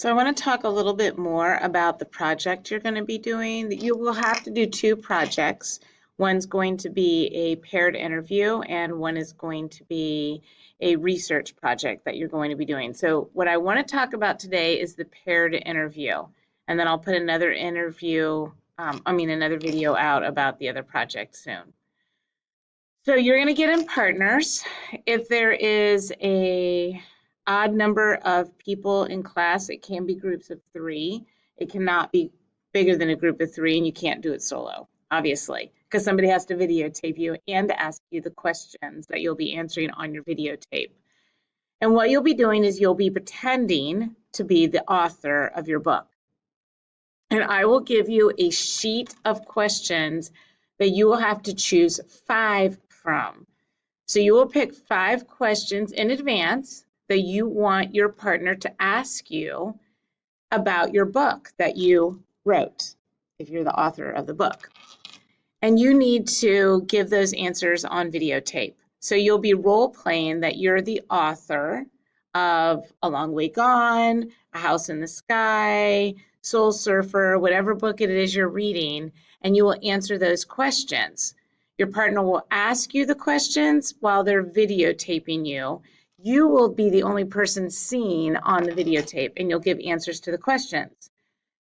So I want to talk a little bit more about the project you're going to be doing. You will have to do two projects. One's going to be a paired interview and one is going to be a research project that you're going to be doing. So what I want to talk about today is the paired interview, and then I'll put another another video out about the other project soon. So you're going to get in partners. If there is a odd number of people in class, it can be groups of 3. It cannot be bigger than a group of 3, and you can't do it solo, obviously, because somebody has to videotape you and ask you the questions that you'll be answering on your videotape. And what you'll be doing is you'll be pretending to be the author of your book. And I will give you a sheet of questions that you will have to choose 5 from. So you will pick 5 questions in advance that you want your partner to ask you about your book that you wrote, if you're the author of the book. And you need to give those answers on videotape. So you'll be role-playing that you're the author of A Long Way Gone, A House in the Sky, Soul Surfer, whatever book it is you're reading, and you will answer those questions. Your partner will ask you the questions while they're videotaping you. You will be the only person seen on the videotape, and you'll give answers to the questions.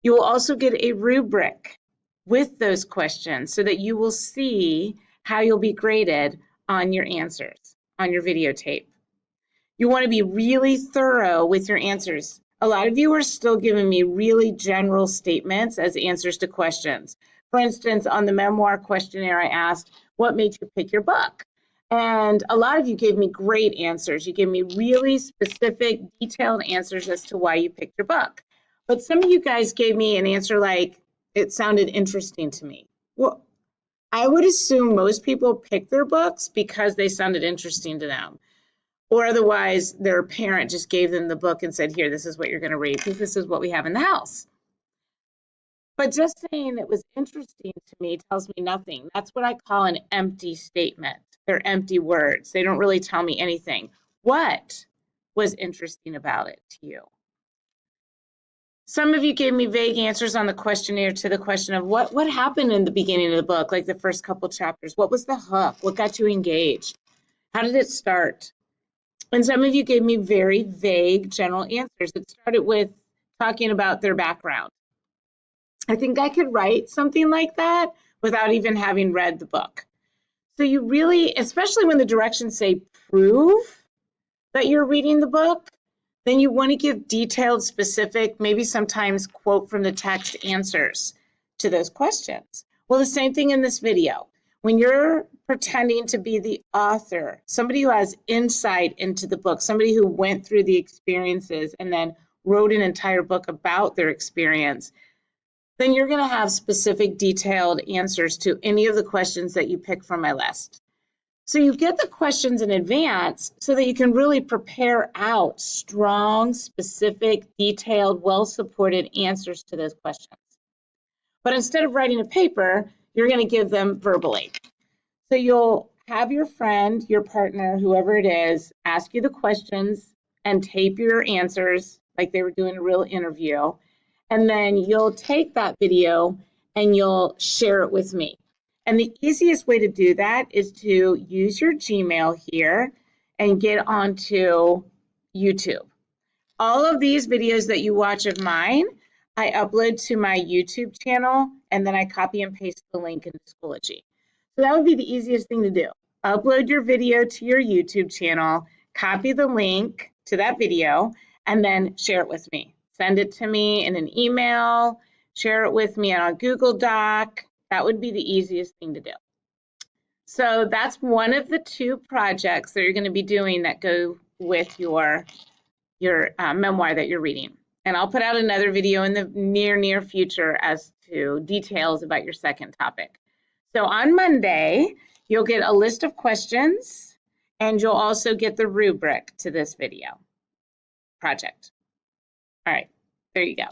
You will also get a rubric with those questions so that you will see how you'll be graded on your answers on your videotape. You want to be really thorough with your answers. A lot of you are still giving me really general statements as answers to questions. For instance, on the memoir questionnaire, I asked, what made you pick your book? And a lot of you gave me great answers. You gave me really specific, detailed answers as to why you picked your book. But some of you guys gave me an answer like, it sounded interesting to me. Well, I would assume most people pick their books because they sounded interesting to them. Or otherwise, their parent just gave them the book and said, here, this is what you're going to read, because this is what we have in the house. But just saying it was interesting to me tells me nothing. That's what I call an empty statement. They're empty words. They don't really tell me anything. What was interesting about it to you? Some of you gave me vague answers on the questionnaire to the question of what happened in the beginning of the book, like the first couple chapters. What was the hook? What got you engaged? How did it start? And some of you gave me very vague general answers. It started with talking about their background. I think I could write something like that without even having read the book. So you really, especially when the directions say prove that you're reading the book, then you want to give detailed, specific, maybe sometimes quote from the text answers to those questions. Well, the same thing in this video. When you're pretending to be the author, somebody who has insight into the book, somebody who went through the experiences and then wrote an entire book about their experience, then you're going to have specific, detailed answers to any of the questions that you pick from my list. So you get the questions in advance so that you can really prepare out strong, specific, detailed, well-supported answers to those questions. But instead of writing a paper, you're going to give them verbally. So you'll have your friend, your partner, whoever it is, ask you the questions and tape your answers like they were doing a real interview. And then you'll take that video and you'll share it with me. And the easiest way to do that is to use your Gmail here and get onto YouTube. All of these videos that you watch of mine, I upload to my YouTube channel, and then I copy and paste the link into Schoology. So that would be the easiest thing to do. Upload your video to your YouTube channel, copy the link to that video, and then share it with me. Send it to me in an email, share it with me on a Google Doc. That would be the easiest thing to do. So that's one of the 2 projects that you're going to be doing that go with your memoir that you're reading. And I'll put out another video in the near future as to details about your second topic. So on Monday, you'll get a list of questions, and you'll also get the rubric to this video project. All right, there you go.